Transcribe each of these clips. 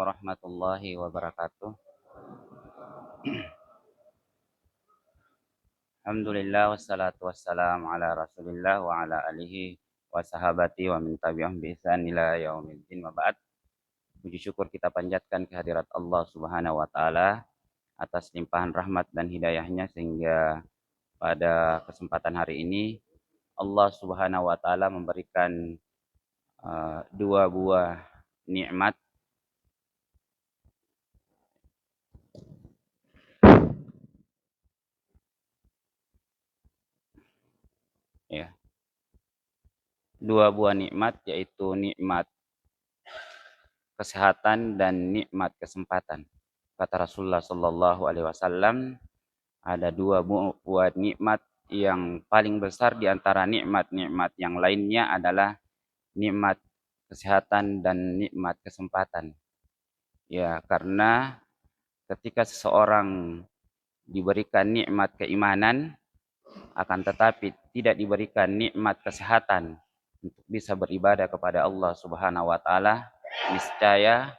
warahmatullahi wabarakatuh. Alhamdulillah wassalatu wassalamu ala Rasulillah wa ala alihi wa sahabati wa min tabi'ahum bi ihsan ila yaumiddin wa ba'd. Puji syukur kita panjatkan kehadirat Allah Subhanahu wa taala atas limpahan rahmat dan hidayahnya sehingga pada kesempatan hari ini Allah Subhanahu wa taala memberikan dua buah nikmat, ya. Dua buah nikmat, yaitu nikmat kesehatan dan nikmat kesempatan. Kata Rasulullah Shallallahu Alaihi Wasallam, ada dua buah nikmat yang paling besar di antara nikmat-nikmat yang lainnya adalah nikmat kesehatan dan nikmat kesempatan. Ya, karena ketika seseorang diberikan nikmat keimanan, akan tetapi tidak diberikan nikmat kesehatan untuk bisa beribadah kepada Allah Subhanahu wa taala, niscaya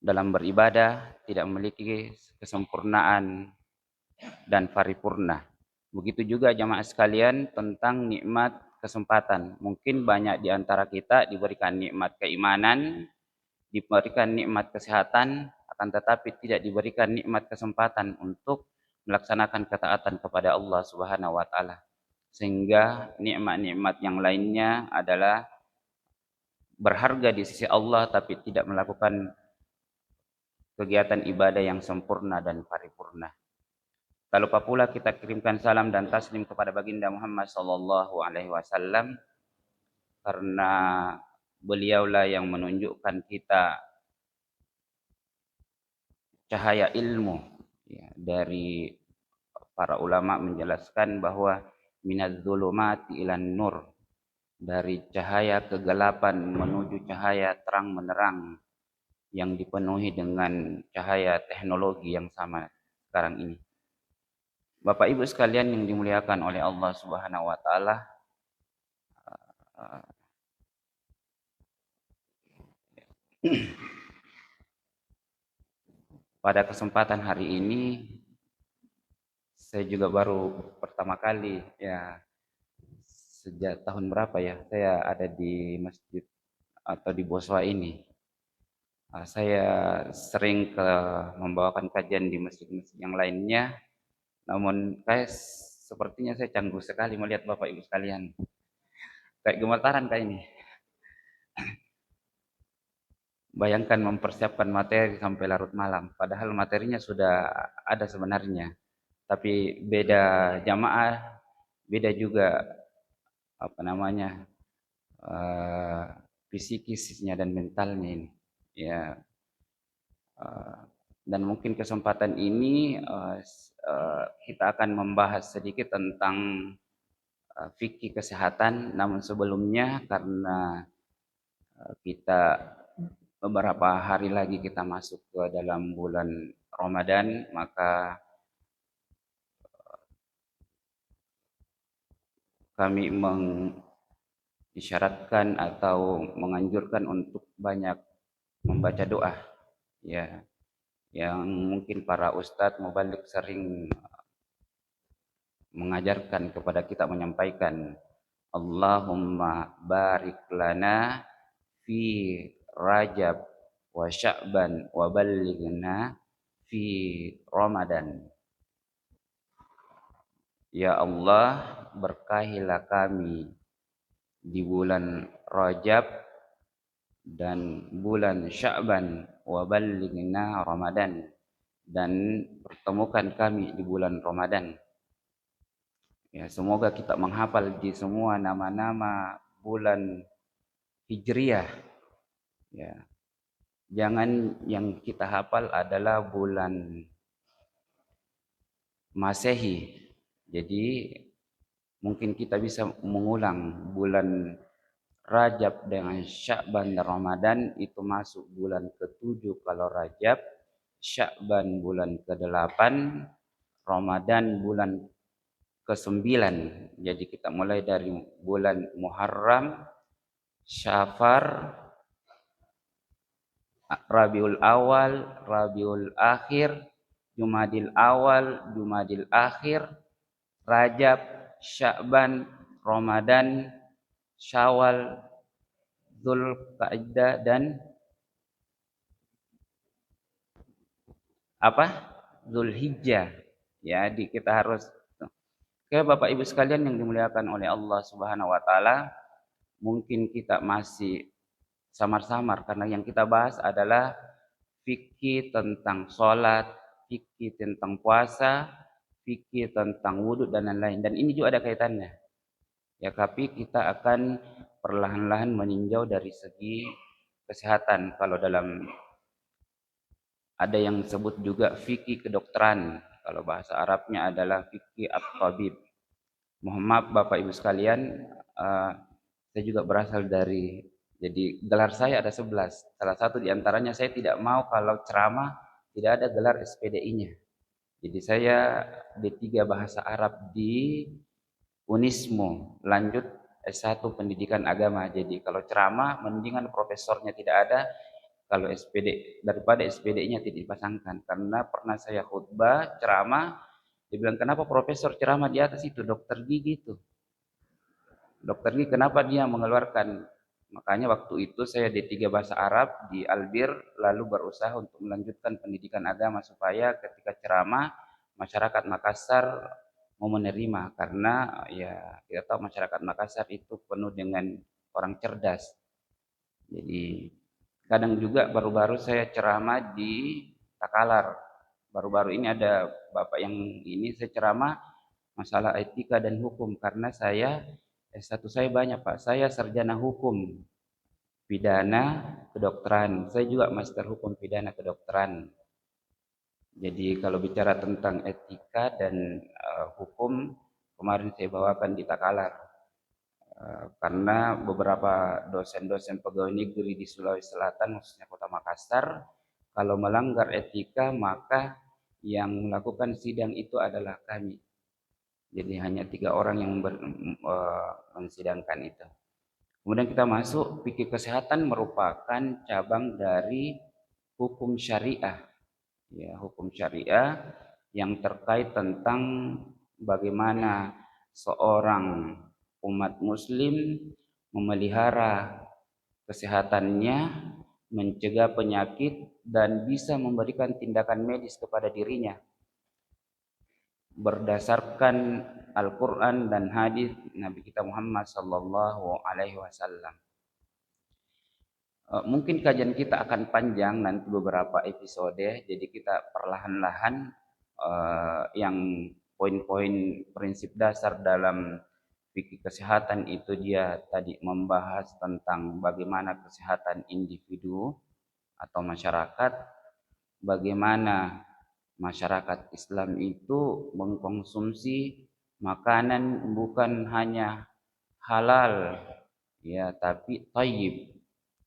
dalam beribadah tidak memiliki kesempurnaan dan paripurna. Begitu juga jamaah sekalian tentang nikmat kesempatan. Mungkin banyak di antara kita diberikan nikmat keimanan, diberikan nikmat kesehatan, akan tetapi tidak diberikan nikmat kesempatan untuk melaksanakan ketaatan kepada Allah Subhanahu wa taala. Sehingga nikmat-nikmat yang lainnya adalah berharga di sisi Allah tapi tidak melakukan kegiatan ibadah yang sempurna dan paripurna. Tak lupa pula kita kirimkan salam dan taslim kepada baginda Muhammad sallallahu alaihi wasallam, karena beliaulah yang menunjukkan kita cahaya ilmu, ya, dari para ulama menjelaskan bahwa minadz zulumati ilan nur, dari cahaya kegelapan menuju cahaya terang menerang yang dipenuhi dengan cahaya teknologi yang sama sekarang ini. Bapak Ibu sekalian yang dimuliakan oleh Allah Subhanahu wa taala, pada kesempatan hari ini saya juga baru pertama kali, ya, sejak tahun berapa ya saya ada di masjid atau di Boswa ini. Saya sering membawakan kajian di masjid-masjid yang lainnya, namun sepertinya saya canggung sekali melihat Bapak Ibu sekalian. Kayak gemetaran kayak ini. Bayangkan mempersiapkan materi sampai larut malam, padahal materinya sudah ada sebenarnya. Tapi beda jamaah, beda juga fisikisnya dan mentalnya ini. Ya, dan mungkin kesempatan ini kita akan membahas sedikit tentang fikih kesehatan. Namun sebelumnya, karena kita beberapa hari lagi kita masuk ke dalam bulan Ramadan, maka kami mengisyaratkan atau menganjurkan untuk banyak membaca doa, ya, yang mungkin para ustadz mubalik sering mengajarkan kepada kita, menyampaikan Allahumma barik lana fi Rajab wa Sya'ban wa ballighna fi Ramadan. Ya Allah, berkahilah kami di bulan Rajab dan bulan Sya'ban wa ballighna Ramadan, dan pertemukan kami di bulan Ramadan. Ya, semoga kita menghafal di semua nama-nama bulan Hijriah. Ya. Jangan yang kita hafal adalah bulan Masehi. Jadi mungkin kita bisa mengulang bulan Rajab dengan Sya'ban dan Ramadan, itu masuk bulan ke-7 kalau Rajab, Sya'ban bulan ke-8, Ramadan bulan ke-9. Jadi kita mulai dari bulan Muharram, Syafar, Rabiul Awal, Rabiul Akhir, Jumadil Awal, Jumadil Akhir, Rajab, Sya'ban, Ramadan, Syawal, Dzulqa'dah dan apa? Zulhijjah. Ya, kita harus. Oke, Bapak Ibu sekalian yang dimuliakan oleh Allah Subhanahu wa taala, mungkin kita masih samar-samar karena yang kita bahas adalah fikih tentang sholat, fikih tentang puasa, fikih tentang wudhu dan lain-lain. Dan ini juga ada kaitannya. Ya, tapi kita akan perlahan-lahan meninjau dari segi kesehatan. Kalau dalam ada yang disebut juga fikih kedokteran. Kalau bahasa Arabnya adalah fikih at-tabib. Mohon maaf Bapak Ibu sekalian, saya juga berasal dari, jadi gelar saya ada 11. Salah satu di antaranya saya tidak mau kalau ceramah tidak ada gelar SPDI-nya. Jadi saya D3 Bahasa Arab di Unismo, lanjut S1 Pendidikan Agama. Jadi kalau ceramah mendingan profesornya tidak ada, kalau SPD daripada SPD-nya tidak dipasangkan. Karena pernah saya khutbah ceramah, dibilang kenapa profesor ceramah di atas itu, dokter gigi itu. Dokter gigi kenapa dia mengeluarkan? Makanya waktu itu saya D3 Bahasa Arab di Albir, lalu berusaha untuk melanjutkan pendidikan agama supaya ketika ceramah masyarakat Makassar mau menerima, karena ya kita tahu masyarakat Makassar itu penuh dengan orang cerdas. Jadi kadang juga baru-baru saya ceramah di Takalar. Baru-baru ini ada Bapak yang ini saya ceramah masalah etika dan hukum karena saya S1 saya banyak Pak. Saya sarjana hukum pidana kedokteran. Saya juga master hukum pidana kedokteran. Jadi kalau bicara tentang etika dan hukum kemarin saya bawakan di Takalar. Karena beberapa dosen-dosen pegawai negeri di Sulawesi Selatan, khususnya Kota Makassar, kalau melanggar etika maka yang melakukan sidang itu adalah kami. Jadi hanya 3 orang yang mensidangkan itu. Kemudian kita masuk, fikih kesehatan merupakan cabang dari hukum syariah. Ya, hukum syariah yang terkait tentang bagaimana seorang umat muslim memelihara kesehatannya, mencegah penyakit, dan bisa memberikan tindakan medis kepada dirinya berdasarkan Al-Quran dan hadis Nabi kita Muhammad Sallallahu Alaihi Wasallam. Mungkin kajian kita akan panjang nanti beberapa episode, jadi kita perlahan-lahan yang poin-poin prinsip dasar dalam fikih kesehatan itu dia tadi membahas tentang bagaimana kesehatan individu atau masyarakat, bagaimana masyarakat Islam itu mengkonsumsi makanan bukan hanya halal ya tapi thayyib.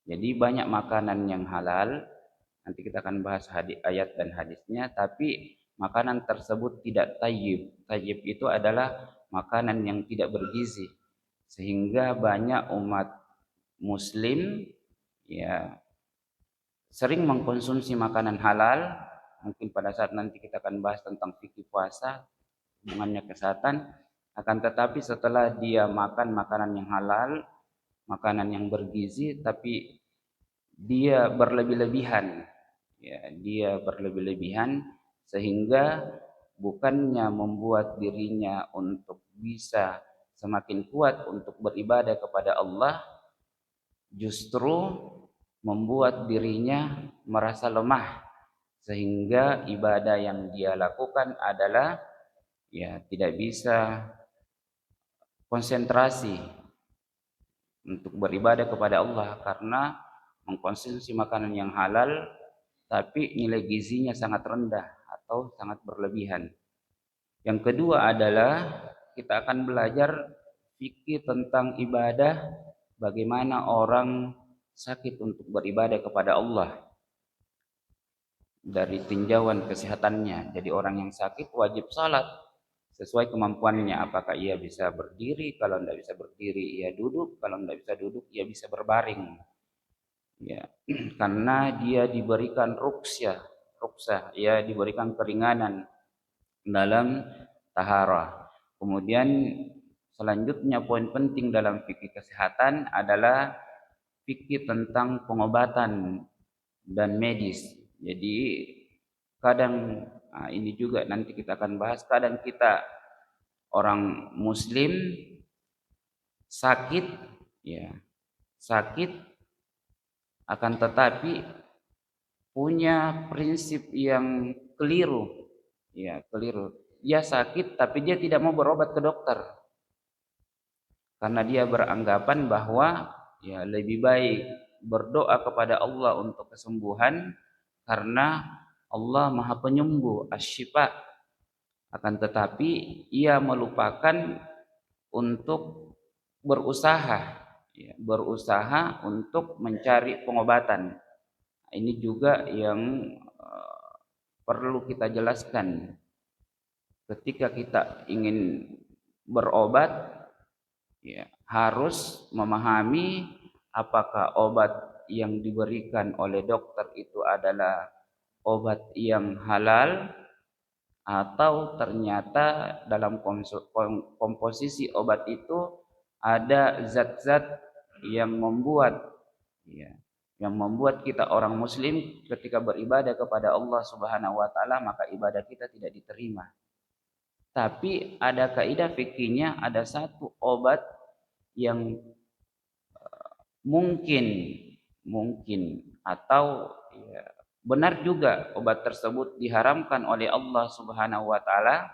Jadi banyak makanan yang halal, nanti kita akan bahas ayat dan hadisnya, tapi makanan tersebut tidak thayyib. Thayyib itu adalah makanan yang tidak bergizi. Sehingga banyak umat muslim ya sering mengkonsumsi makanan halal. Mungkin pada saat nanti kita akan bahas tentang fikih puasa, hubungannya kesehatan, akan tetapi setelah dia makan makanan yang halal, makanan yang bergizi, tapi dia berlebih-lebihan, ya, dia berlebih-lebihan sehingga bukannya membuat dirinya untuk bisa semakin kuat untuk beribadah kepada Allah, justru membuat dirinya merasa lemah sehingga ibadah yang dia lakukan adalah ya tidak bisa konsentrasi untuk beribadah kepada Allah karena mengkonsumsi makanan yang halal tapi nilai gizinya sangat rendah atau sangat berlebihan. Yang kedua adalah kita akan belajar fikih tentang ibadah, bagaimana orang sakit untuk beribadah kepada Allah. Dari tinjauan kesehatannya. Jadi orang yang sakit wajib salat sesuai kemampuannya. Apakah ia bisa berdiri? Kalau tidak bisa berdiri, ia duduk. Kalau tidak bisa duduk, ia bisa berbaring. ya. Karena dia diberikan ruksah, ya, diberikan keringanan dalam taharah. Kemudian selanjutnya poin penting dalam fikih kesehatan adalah fikih tentang pengobatan dan medis. Jadi kadang, ini juga nanti kita akan bahas, kadang kita orang muslim sakit, ya, sakit, akan tetapi punya prinsip yang keliru, ya, keliru. Dia sakit tapi dia tidak mau berobat ke dokter karena dia beranggapan bahwa, ya, lebih baik berdoa kepada Allah untuk kesembuhan karena Allah Maha Penyembuh, Asy-Syifa. Akan tetapi ia melupakan untuk berusaha, ya, berusaha untuk mencari pengobatan. Ini juga yang perlu kita jelaskan. Ketika kita ingin berobat, ya, harus memahami apakah obat yang diberikan oleh dokter itu adalah obat yang halal atau ternyata dalam komposisi obat itu ada zat-zat yang membuat, ya, yang membuat kita orang muslim ketika beribadah kepada Allah Subhanahu wa taala maka ibadah kita tidak diterima. Tapi ada kaidah fikihnya, ada satu obat yang mungkin mungkin atau, ya, benar juga obat tersebut diharamkan oleh Allah Subhanahu wa taala,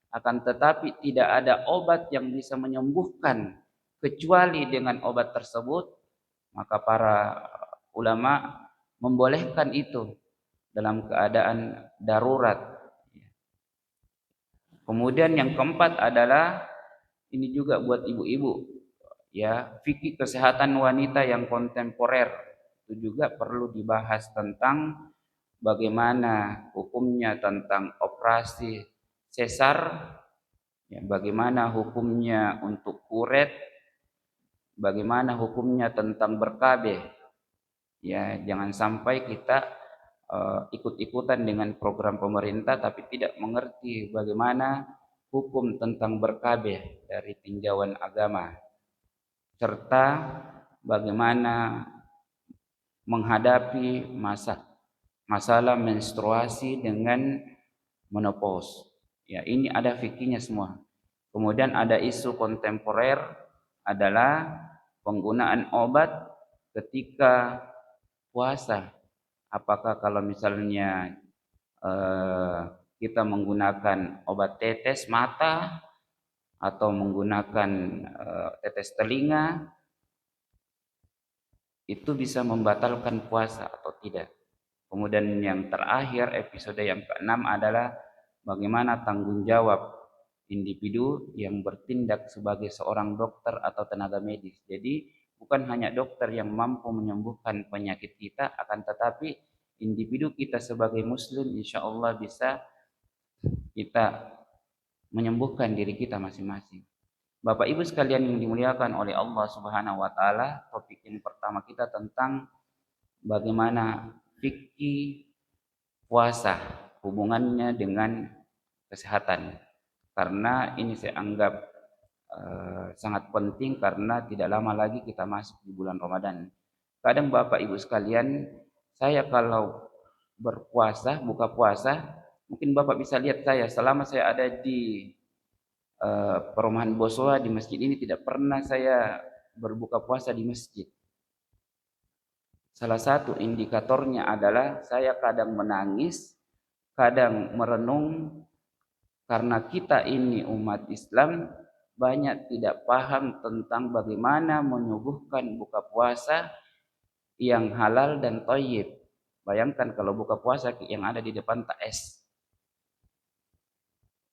akan tetapi tidak ada obat yang bisa menyembuhkan kecuali dengan obat tersebut, maka para ulama membolehkan itu dalam keadaan darurat. Kemudian yang keempat adalah ini juga buat ibu-ibu, ya, fikih kesehatan wanita yang kontemporer itu juga perlu dibahas tentang bagaimana hukumnya tentang operasi sesar, ya, bagaimana hukumnya untuk kuret, bagaimana hukumnya tentang berkabeh. Ya, jangan sampai kita ikut-ikutan dengan program pemerintah tapi tidak mengerti bagaimana hukum tentang berkabeh dari tinjauan agama, serta bagaimana menghadapi masalah menstruasi dengan menopause. Ya, ini ada fikihnya semua. Kemudian ada isu kontemporer adalah penggunaan obat ketika puasa. Apakah kalau misalnya kita menggunakan obat tetes mata atau menggunakan tetes telinga itu bisa membatalkan puasa atau tidak. Kemudian yang terakhir, episode yang keenam adalah bagaimana tanggung jawab individu yang bertindak sebagai seorang dokter atau tenaga medis. Jadi bukan hanya dokter yang mampu menyembuhkan penyakit kita, akan tetapi individu kita sebagai muslim insya Allah bisa kita menyembuhkan diri kita masing-masing. Bapak Ibu sekalian yang dimuliakan oleh Allah Subhanahu wa taala, topik yang pertama kita tentang bagaimana fikih puasa hubungannya dengan kesehatan. Karena ini saya anggap sangat penting karena tidak lama lagi kita masuk di bulan Ramadan. Kadang Bapak Ibu sekalian, saya kalau berpuasa, buka puasa, mungkin Bapak bisa lihat saya selama saya ada di perumahan Boswa di masjid ini tidak pernah saya berbuka puasa di masjid. Salah satu indikatornya adalah saya kadang menangis, kadang merenung karena kita ini umat Islam banyak tidak paham tentang bagaimana menyuguhkan buka puasa yang halal dan thayyib. Bayangkan kalau buka puasa yang ada di depan tak es,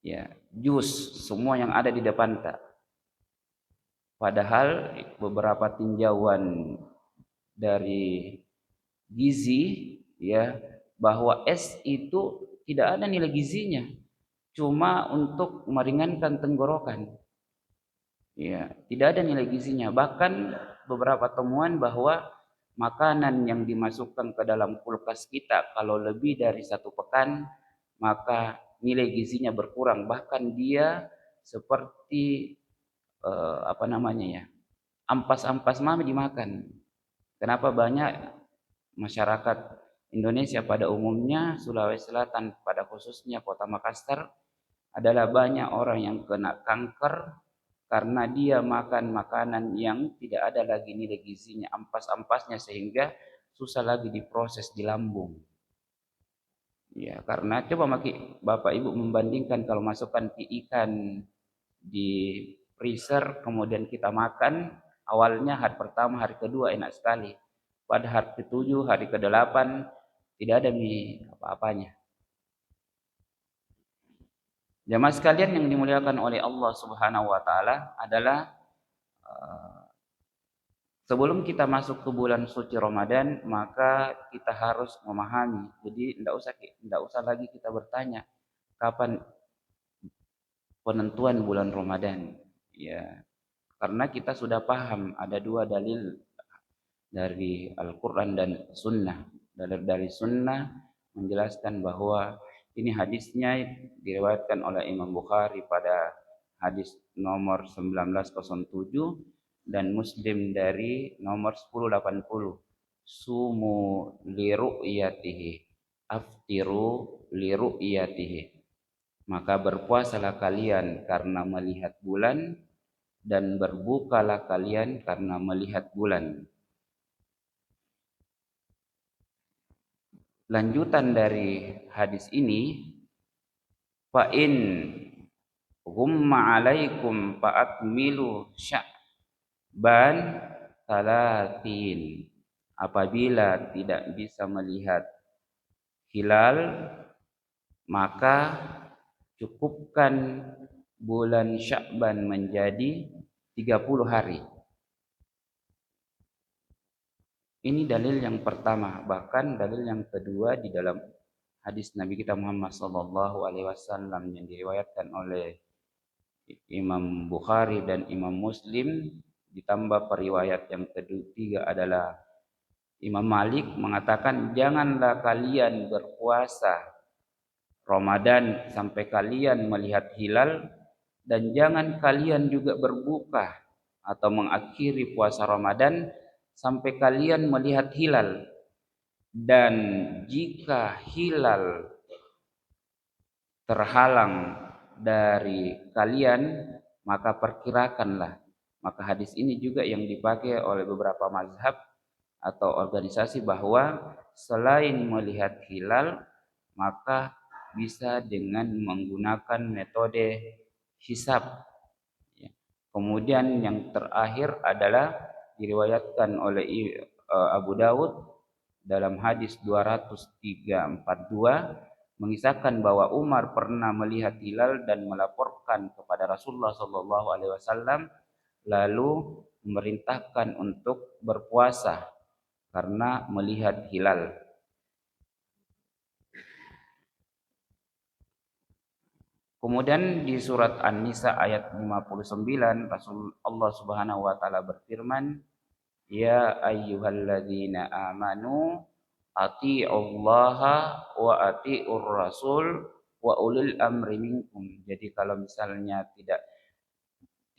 ya, jus, semua yang ada di depan tak. Padahal beberapa tinjauan dari gizi, ya, bahwa es itu tidak ada nilai gizinya, cuma untuk meringankan tenggorokan. Ya, tidak ada nilai gizinya. Bahkan beberapa temuan bahwa makanan yang dimasukkan ke dalam kulkas kita kalau lebih dari 1 pekan, maka nilai gizinya berkurang. Bahkan dia seperti apa namanya ya, ampas-ampas mami dimakan. Kenapa banyak masyarakat Indonesia pada umumnya, Sulawesi Selatan pada khususnya Kota Makassar, adalah banyak orang yang kena kanker karena dia makan makanan yang tidak ada lagi nilai gizinya, ampas-ampasnya, sehingga susah lagi diproses di lambung. Ya, karena coba Bapak Ibu membandingkan kalau masukkan ikan di freezer kemudian kita makan, awalnya hari pertama, hari kedua enak sekali. Pada hari ke-7, hari ke-8 tidak ada mie apa-apanya. Jamaah sekalian yang dimuliakan oleh Allah Subhanahu wa taala adalah sebelum kita masuk ke bulan suci Ramadan, maka kita harus memahami. Jadi tidak usah lagi kita bertanya kapan penentuan bulan Ramadan. Ya, karena kita sudah paham ada 2 dalil dari Al-Quran dan Sunnah. Dalil dari Sunnah menjelaskan bahwa ini hadisnya diriwayatkan oleh Imam Bukhari pada hadis nomor 1907 dan Muslim dari nomor 1080. Sumu li ru'yatihi, aftiru li ru'yatihi. Maka berpuasalah kalian karena melihat bulan dan berbukalah kalian karena melihat bulan. Lanjutan dari hadis ini, fa in ghumma 'alaikum fa'akmilu sya'ban 30. Apabila tidak bisa melihat hilal, maka cukupkan bulan Sya'ban menjadi 30 hari. Ini dalil yang pertama. Bahkan dalil yang kedua di dalam hadis Nabi kita Muhammad SAW yang diriwayatkan oleh Imam Bukhari dan Imam Muslim, ditambah periwayat yang ketiga adalah Imam Malik mengatakan, janganlah kalian berpuasa Ramadan sampai kalian melihat hilal, dan jangan kalian juga berbuka atau mengakhiri puasa Ramadan sampai kalian melihat hilal. Dan jika hilal terhalang dari kalian, maka perkirakanlah. Maka hadis ini juga yang dipakai oleh beberapa mazhab atau organisasi bahwa selain melihat hilal, maka bisa dengan menggunakan metode hisab. Kemudian yang terakhir adalah diriwayatkan oleh Abu Dawud dalam hadis 2342 mengisahkan bahwa Umar pernah melihat hilal dan melaporkan kepada Rasulullah SAW, lalu memerintahkan untuk berpuasa karena melihat hilal. Kemudian di surat An-Nisa ayat 59 Allah Subhanahu wa taala berfirman, ya ayyuhalladzina amanu atii'ullaha wa atii'ur rasul wa ulil amri minkum. Jadi kalau misalnya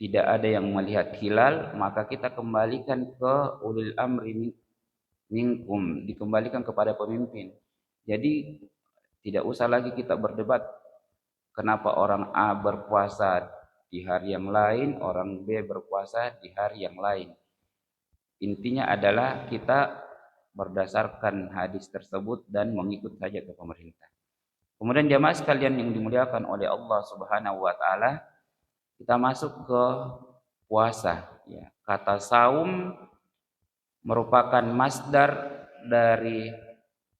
tidak ada yang melihat hilal, maka kita kembalikan ke ulil amri minkum, dikembalikan kepada pemimpin. Jadi tidak usah lagi kita berdebat kenapa orang A berpuasa di hari yang lain, orang B berpuasa di hari yang lain. Intinya adalah kita berdasarkan hadis tersebut dan mengikut saja ke pemerintah. Kemudian jamaah sekalian yang dimuliakan oleh Allah Subhanahu wa taala, kita masuk ke puasa. Ya, kata saum merupakan masdar dari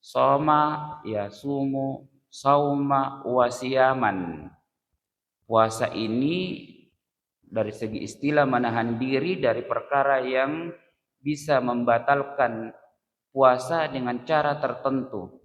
soma, yasumu, sauma, wasiyaman. Puasa ini dari segi istilah menahan diri dari perkara yang bisa membatalkan puasa dengan cara tertentu.